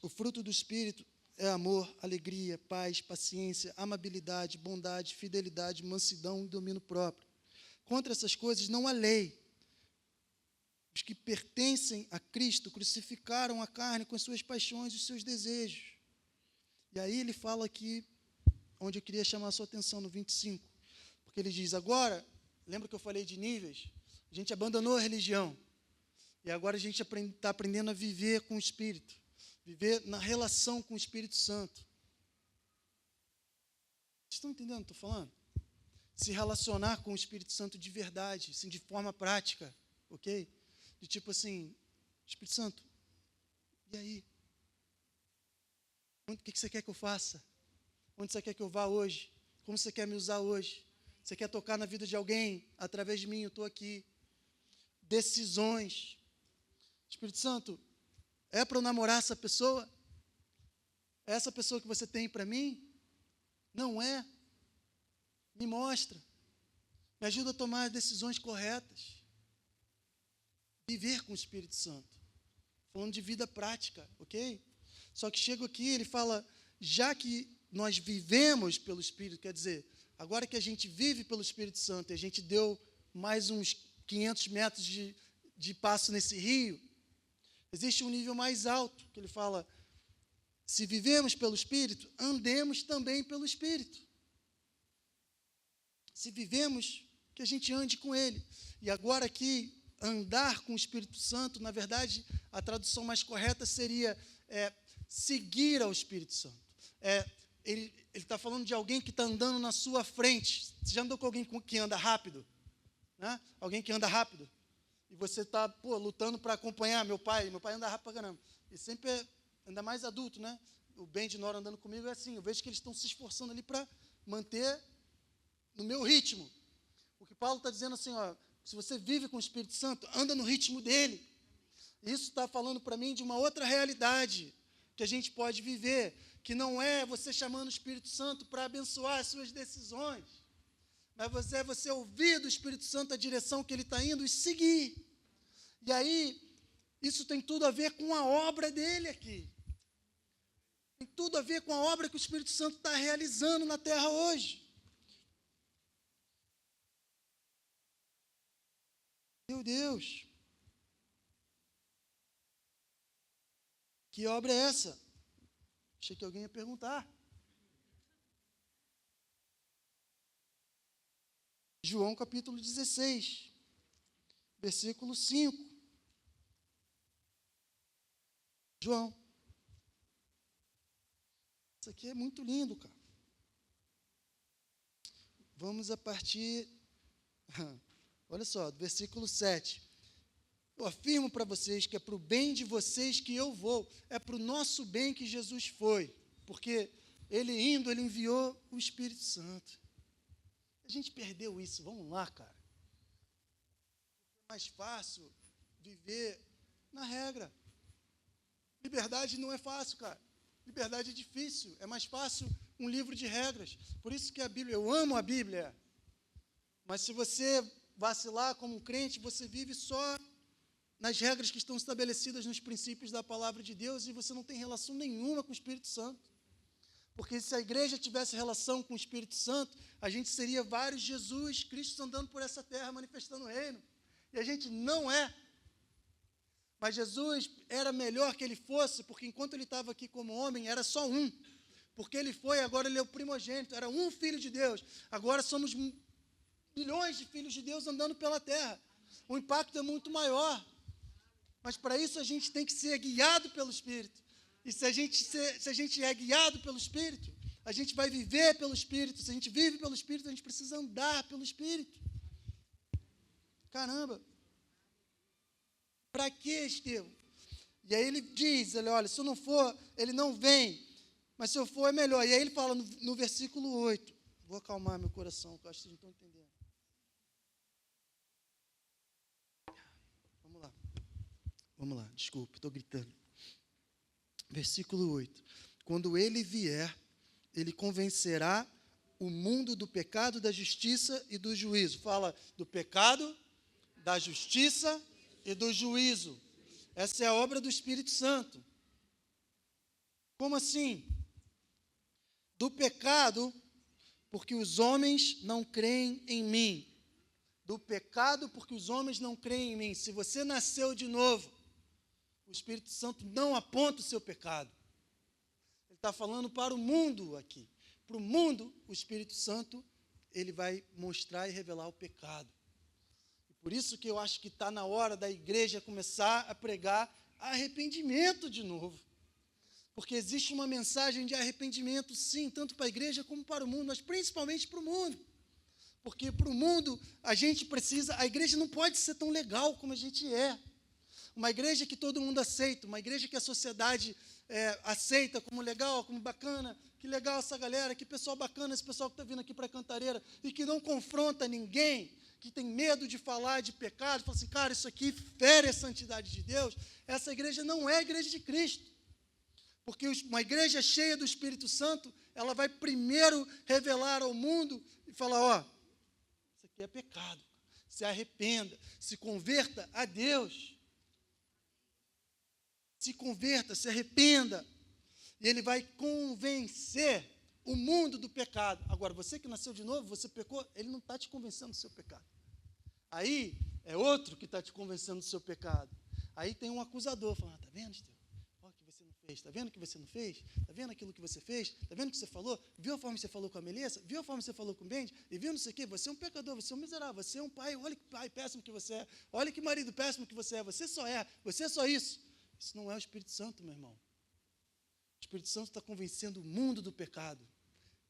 O fruto do Espírito é amor, alegria, paz, paciência, amabilidade, bondade, fidelidade, mansidão e domínio próprio. Contra essas coisas não há lei. Os que pertencem a Cristo crucificaram a carne com as suas paixões e os seus desejos. E aí ele fala aqui, onde eu queria chamar a sua atenção, no 25. Porque ele diz, agora, lembra que eu falei de níveis? A gente abandonou a religião. E agora a gente está aprendendo a viver com o Espírito. Viver na relação com o Espírito Santo. Vocês estão entendendo o que eu estou falando? Se relacionar com o Espírito Santo de verdade, assim, de forma prática, ok? De tipo assim, Espírito Santo, e aí? O que você quer que eu faça? Onde você quer que eu vá hoje? Como você quer me usar hoje? Você quer tocar na vida de alguém? Através de mim, eu estou aqui. Decisões. Espírito Santo, é para eu namorar essa pessoa? É essa pessoa que você tem para mim? Não é? Me mostra. Me ajuda a tomar as decisões corretas. Viver com o Espírito Santo. Falando de vida prática, ok? Só que chega aqui, ele fala, já que nós vivemos pelo Espírito, quer dizer, agora que a gente vive pelo Espírito Santo, e a gente deu mais uns 500 metros de passo nesse rio, existe um nível mais alto, que ele fala, se vivemos pelo Espírito, andemos também pelo Espírito. Se vivemos, que a gente ande com Ele. E agora aqui, andar com o Espírito Santo, na verdade, a tradução mais correta seria seguir ao Espírito Santo. Ele está falando de alguém que está andando na sua frente. Você já andou com alguém que anda rápido? Né? Alguém que anda rápido? E você está, lutando para acompanhar. Meu pai anda rápido pra caramba. E sempre ainda mais adulto, né? O Ben de Nora andando comigo é assim, eu vejo que eles estão se esforçando ali para manter no meu ritmo. O que Paulo está dizendo assim, ó, se você vive com o Espírito Santo, anda no ritmo dele. Isso está falando para mim de uma outra realidade que a gente pode viver, que não é você chamando o Espírito Santo para abençoar as suas decisões, mas é você ouvir do Espírito Santo a direção que ele está indo e seguir. E aí, isso tem tudo a ver com a obra dele aqui. Tem tudo a ver com a obra que o Espírito Santo está realizando na terra hoje. Meu Deus. Que obra é essa? Achei que alguém ia perguntar. João capítulo 16, versículo 5. João. Isso aqui é muito lindo, cara. Vamos a partir, olha só, do versículo 7. Eu afirmo para vocês que é para o bem de vocês que eu vou. É para o nosso bem que Jesus foi. Porque ele indo, ele enviou o Espírito Santo. A gente perdeu isso, vamos lá, cara. É mais fácil viver na regra. Liberdade não é fácil, cara. Liberdade é difícil. É mais fácil um livro de regras. Por isso que a Bíblia, eu amo a Bíblia. Mas se você vacilar como um crente, você vive só nas regras que estão estabelecidas nos princípios da palavra de Deus e você não tem relação nenhuma com o Espírito Santo. Porque se a igreja tivesse relação com o Espírito Santo, a gente seria vários Jesus, Cristo andando por essa terra, manifestando o reino. E a gente não é. Mas Jesus era melhor que ele fosse, porque enquanto ele estava aqui como homem, era só um. Porque ele foi, agora ele é o primogênito, era um filho de Deus. Agora somos milhões de filhos de Deus andando pela terra. O impacto é muito maior. Mas para isso a gente tem que ser guiado pelo Espírito. E se a gente é guiado pelo Espírito, a gente vai viver pelo Espírito. Se a gente vive pelo Espírito, a gente precisa andar pelo Espírito. Caramba! Para que, Estevão? E aí ele diz, olha, se eu não for, ele não vem. Mas se eu for, é melhor. E aí ele fala no versículo 8. Vou acalmar meu coração, porque eu acho que vocês não estão entendendo. Vamos lá, desculpe, estou gritando. Versículo 8. Quando ele vier, ele convencerá o mundo do pecado, da justiça e do juízo. Fala do pecado, da justiça e do juízo. Essa é a obra do Espírito Santo. Como assim? Do pecado, porque os homens não creem em mim. Do pecado, porque os homens não creem em mim. Se você nasceu de novo, o Espírito Santo não aponta o seu pecado. Ele está falando para o mundo aqui. Para o mundo, o Espírito Santo, ele vai mostrar e revelar o pecado. E por isso que eu acho que está na hora da igreja começar a pregar arrependimento de novo. Porque existe uma mensagem de arrependimento, sim, tanto para a igreja como para o mundo, mas principalmente para o mundo. Porque para o mundo, a igreja não pode ser tão legal como a gente é. Uma igreja que todo mundo aceita, uma igreja que a sociedade aceita como legal, como bacana, que legal essa galera, que pessoal bacana esse pessoal que está vindo aqui para a Cantareira, e que não confronta ninguém, que tem medo de falar de pecado, fala assim, cara, isso aqui fere a santidade de Deus. Essa igreja não é a igreja de Cristo. Porque uma igreja cheia do Espírito Santo, ela vai primeiro revelar ao mundo e falar, ó, isso aqui é pecado, se arrependa, se converta a Deus. Se converta, se arrependa. E ele vai convencer o mundo do pecado. Agora, você que nasceu de novo, você pecou, ele não está te convencendo do seu pecado. Aí, é outro que está te convencendo do seu pecado. Aí tem um acusador, falando, está vendo, Estevão? Olha o que você não fez, está vendo o que você não fez? Está vendo aquilo que você fez? Está vendo o que você falou? Viu a forma que você falou com a Melissa? Viu a forma que você falou com o Benji? E viu não sei o quê? Você é um pecador, você é um miserável, você é um pai, olha que pai péssimo que você é, olha que marido péssimo que você é só isso. Isso não é o Espírito Santo, meu irmão. O Espírito Santo está convencendo o mundo do pecado.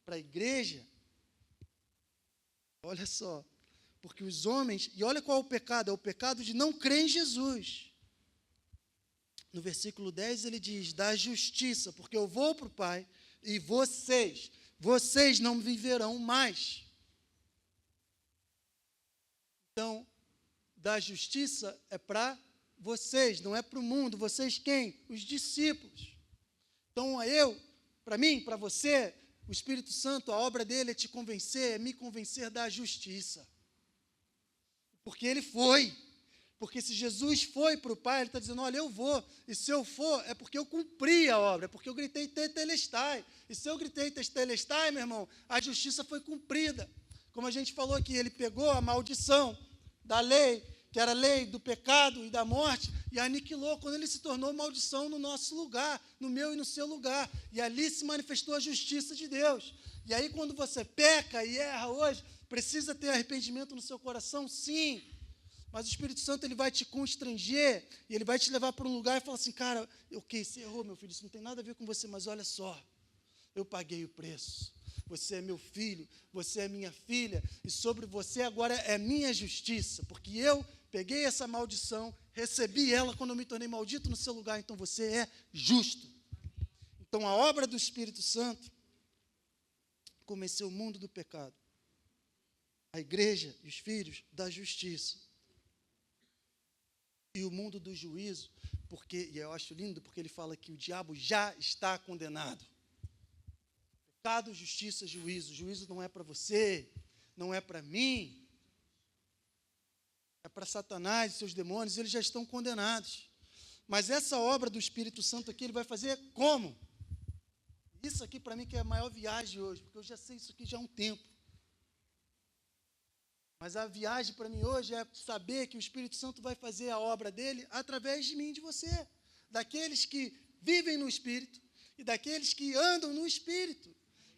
Para a igreja, olha só, porque os homens, e olha qual é o pecado, é o pecado de não crer em Jesus. No versículo 10 ele diz, da justiça, porque eu vou para o Pai, e vocês não viverão mais. Então, da justiça é para vocês, não é para o mundo. Vocês quem? Os discípulos. Então, para mim, para você, o Espírito Santo, a obra dele é te convencer, é me convencer da justiça. Porque ele foi. Porque se Jesus foi para o Pai, ele está dizendo, olha, eu vou. E se eu for, é porque eu cumpri a obra, é porque eu gritei tetelestai. E se eu gritei tetelestai, meu irmão, a justiça foi cumprida. Como a gente falou aqui, ele pegou a maldição da lei, que era a lei do pecado e da morte, e aniquilou quando ele se tornou maldição no nosso lugar, no meu e no seu lugar. E ali se manifestou a justiça de Deus. E aí, quando você peca e erra hoje, precisa ter arrependimento no seu coração? Sim. Mas o Espírito Santo, ele vai te constranger, e ele vai te levar para um lugar e falar assim, cara, ok, você errou, meu filho, isso não tem nada a ver com você, mas olha só, eu paguei o preço. Você é meu filho, você é minha filha, e sobre você agora é minha justiça, porque eu peguei essa maldição, recebi ela quando eu me tornei maldito no seu lugar, então você é justo. Então a obra do Espírito Santo convenceu o mundo do pecado, a igreja e os filhos da justiça, e o mundo do juízo, porque, e eu acho lindo, porque ele fala que o diabo já está condenado. Pecado, justiça, juízo. Juízo não é para você, não é para mim, é para Satanás e seus demônios, eles já estão condenados. Mas essa obra do Espírito Santo aqui, ele vai fazer como? Isso aqui para mim que é a maior viagem hoje, porque eu já sei isso aqui já há um tempo. Mas a viagem para mim hoje é saber que o Espírito Santo vai fazer a obra dele através de mim e de você. Daqueles que vivem no Espírito e daqueles que andam no Espírito.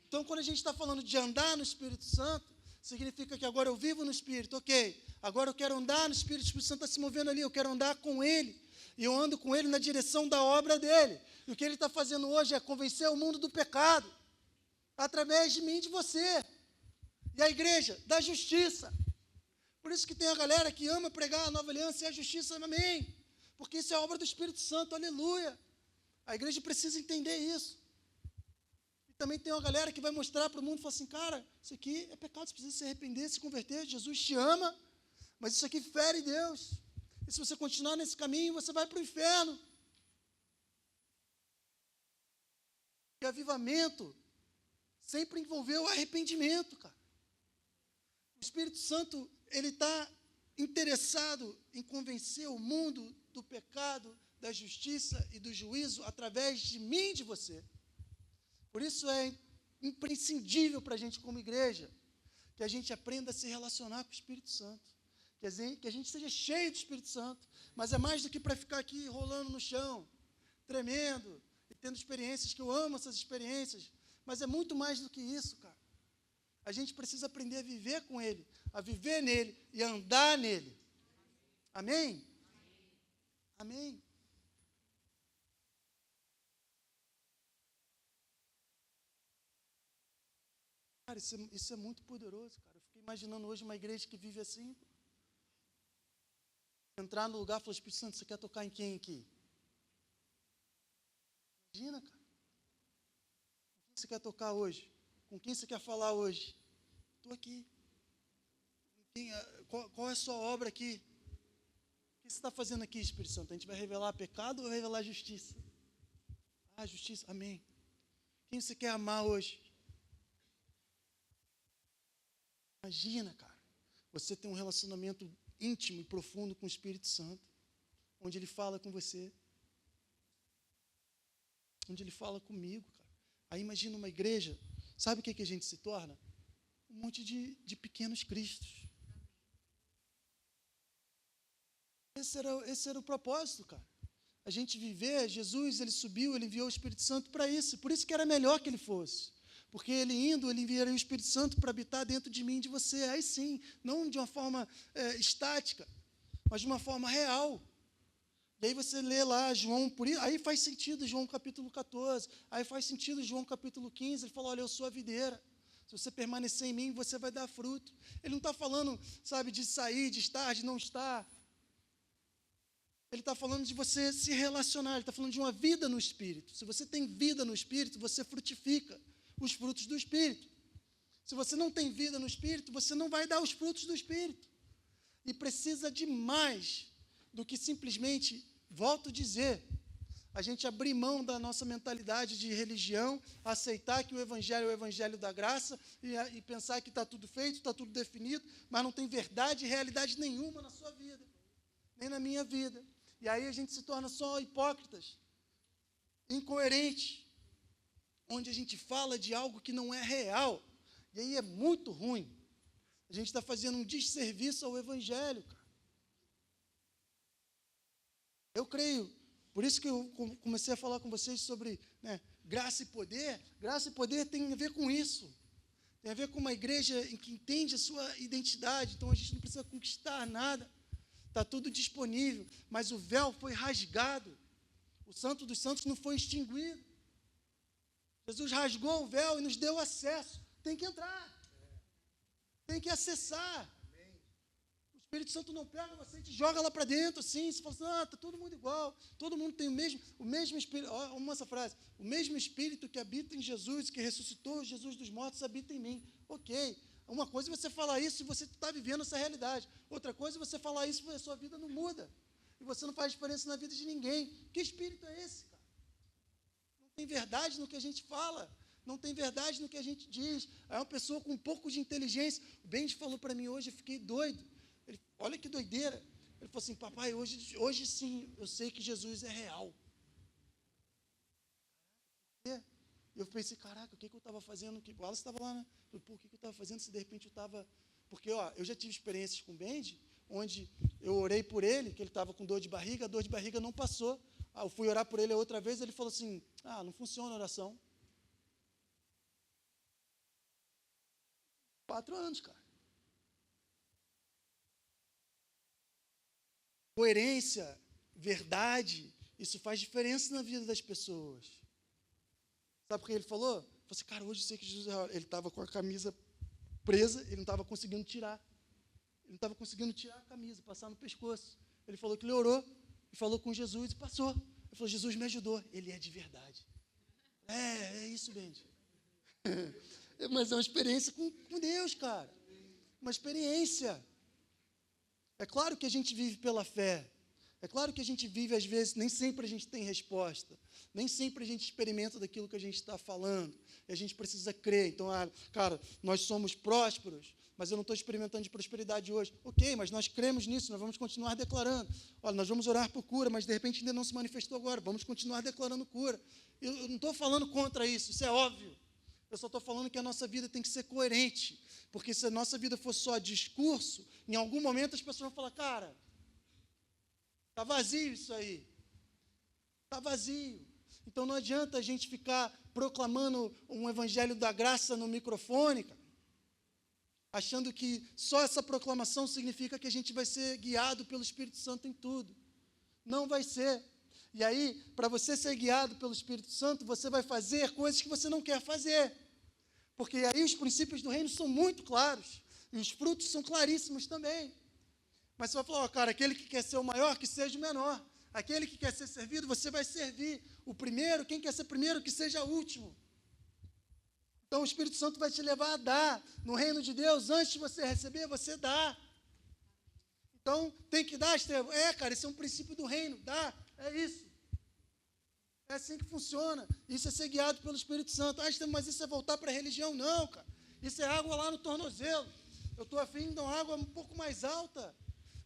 Então, quando a gente está falando de andar no Espírito Santo, significa que agora eu vivo no Espírito, ok. Agora eu quero andar no Espírito, o Espírito Santo está se movendo ali, eu quero andar com Ele. E eu ando com Ele na direção da obra dEle. E o que Ele está fazendo hoje é convencer o mundo do pecado, através de mim e de você. E a igreja, da justiça. Por isso que tem a galera que ama pregar a nova aliança e a justiça, amém. Porque isso é obra do Espírito Santo, aleluia. A igreja precisa entender isso. E também tem uma galera que vai mostrar para o mundo e falar assim, cara, isso aqui é pecado, você precisa se arrepender, se converter, Jesus te ama, mas isso aqui fere Deus. E se você continuar nesse caminho, você vai para o inferno. E avivamento sempre envolveu arrependimento, cara. O Espírito Santo, ele está interessado em convencer o mundo do pecado, da justiça e do juízo através de mim e de você. Por isso é imprescindível para a gente como igreja que a gente aprenda a se relacionar com o Espírito Santo. Que a gente seja cheio do Espírito Santo. Mas é mais do que para ficar aqui rolando no chão, tremendo, e tendo experiências, que eu amo essas experiências. Mas é muito mais do que isso, cara. A gente precisa aprender a viver com Ele, a viver nele e a andar nele. Amém? Amém. Cara, isso é muito poderoso, cara. Eu fiquei imaginando hoje uma igreja que vive assim. Entrar no lugar e falar, Espírito Santo, você quer tocar em quem aqui? Imagina, cara. Com quem você quer tocar hoje? Com quem você quer falar hoje? Estou aqui. Qual é a sua obra aqui? O que você está fazendo aqui, Espírito Santo? A gente vai revelar pecado ou revelar justiça? Ah, justiça, amém. Quem você quer amar hoje? Imagina, cara, você tem um relacionamento íntimo e profundo com o Espírito Santo, onde Ele fala com você, onde Ele fala comigo, cara. Aí imagina uma igreja, sabe o que a gente se torna? Um monte de pequenos cristos. Esse era o propósito, cara. A gente viver, Jesus, Ele subiu, Ele enviou o Espírito Santo para isso. Por isso que era melhor que Ele fosse. Porque Ele indo, Ele enviaria o Espírito Santo para habitar dentro de mim e de você. Aí sim, não de uma forma estática, mas de uma forma real. E aí você lê lá João, aí faz sentido João capítulo 14, aí faz sentido João capítulo 15, ele fala, olha, eu sou a videira. Se você permanecer em mim, você vai dar fruto. Ele não está falando, sabe, de sair, de estar, de não estar. Ele está falando de você se relacionar, ele está falando de uma vida no Espírito. Se você tem vida no Espírito, você frutifica os frutos do Espírito. Se você não tem vida no Espírito, você não vai dar os frutos do Espírito. E precisa de mais do que simplesmente, volto a dizer, a gente abrir mão da nossa mentalidade de religião, aceitar que o Evangelho é o Evangelho da graça e pensar que está tudo feito, está tudo definido, mas não tem verdade e realidade nenhuma na sua vida, nem na minha vida. E aí a gente se torna só hipócritas, incoerentes, onde a gente fala de algo que não é real. E aí é muito ruim. A gente está fazendo um desserviço ao Evangelho, cara. Eu creio, por isso que eu comecei a falar com vocês sobre graça e poder. Graça e poder tem a ver com isso. Tem a ver com uma igreja em que entende a sua identidade. Então a gente não precisa conquistar nada. Está tudo disponível. Mas o véu foi rasgado. O Santo dos Santos não foi extinguido. Jesus rasgou o véu e nos deu acesso. Tem que entrar. Tem que acessar. O Espírito Santo não pega você e te joga lá para dentro, assim. Você fala assim, está todo mundo igual. Todo mundo tem o mesmo Espírito. Olha essa frase. O mesmo Espírito que habita em Jesus, que ressuscitou Jesus dos mortos, habita em mim. Ok. Uma coisa é você falar isso e você está vivendo essa realidade. Outra coisa é você falar isso e a sua vida não muda. E você não faz diferença na vida de ninguém. Que espírito é esse, cara? Não tem verdade no que a gente fala. não tem verdade no que a gente diz. É uma pessoa com um pouco de inteligência. O Benji falou para mim hoje, eu fiquei doido. Olha que doideira. Ele falou assim, papai, hoje sim, eu sei que Jesus é real. E eu pensei, caraca, o que eu estava fazendo? O Wallace estava lá, né? Eu falei, pô, o que eu estava fazendo se de repente eu estava... Porque, eu já tive experiências com o Benji, onde eu orei por ele, que ele estava com dor de barriga, a dor de barriga não passou. Eu fui orar por ele outra vez, ele falou assim, não funciona a oração. 4 anos, cara. Coerência, verdade, isso faz diferença na vida das pessoas. Sabe por que ele falou? Ele falou assim, cara, hoje eu sei que Jesus é real. Ele estava com a camisa presa, ele não estava conseguindo tirar. Ele não estava conseguindo tirar a camisa, passar no pescoço. Ele falou que ele orou, e falou com Jesus e passou. Ele falou, Jesus me ajudou. Ele é de verdade. É isso, Benji. Mas é uma experiência com Deus, cara. Uma experiência. É claro que a gente vive pela fé. É claro que a gente vive, às vezes, nem sempre a gente tem resposta. Nem sempre a gente experimenta daquilo que a gente está falando. E a gente precisa crer. Então, cara, nós somos prósperos, mas eu não estou experimentando de prosperidade hoje. Ok, mas nós cremos nisso, nós vamos continuar declarando. Olha, nós vamos orar por cura, mas de repente ainda não se manifestou agora. Vamos continuar declarando cura. Eu não estou falando contra isso, isso é óbvio. Eu só estou falando que a nossa vida tem que ser coerente. Porque se a nossa vida for só discurso, em algum momento as pessoas vão falar, cara, está vazio isso aí. Está vazio. Então não adianta a gente ficar proclamando um evangelho da graça no microfone, cara, achando que só essa proclamação significa que a gente vai ser guiado pelo Espírito Santo em tudo. Não vai ser. E aí, para você ser guiado pelo Espírito Santo, você vai fazer coisas que você não quer fazer. Porque aí os princípios do reino são muito claros. E os frutos são claríssimos também. Mas você vai falar, cara, aquele que quer ser o maior, que seja o menor. Aquele que quer ser servido, você vai servir. O primeiro, quem quer ser primeiro, que seja o último. Então o Espírito Santo vai te levar a dar. No reino de Deus, antes de você receber, você dá. Então, tem que dar, Estevão. Cara, esse é um princípio do reino. Dá, é isso. É assim que funciona. Isso é ser guiado pelo Espírito Santo. Estevão, mas isso é voltar para a religião? Não, cara. Isso é água lá no tornozelo. Eu estou afim de uma água um pouco mais alta,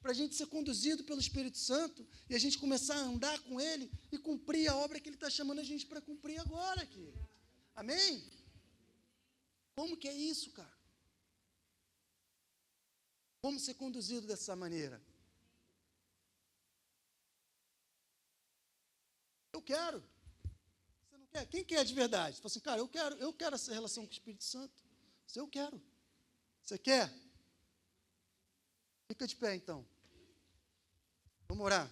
para a gente ser conduzido pelo Espírito Santo e a gente começar a andar com Ele e cumprir a obra que Ele está chamando a gente para cumprir agora aqui. Amém? Como que é isso, cara? Como ser conduzido dessa maneira? Eu quero. Você não quer? Quem quer de verdade? Você fala assim, cara, eu quero essa relação com o Espírito Santo. Eu quero. Você quer? Fica de pé, então. Vamos orar.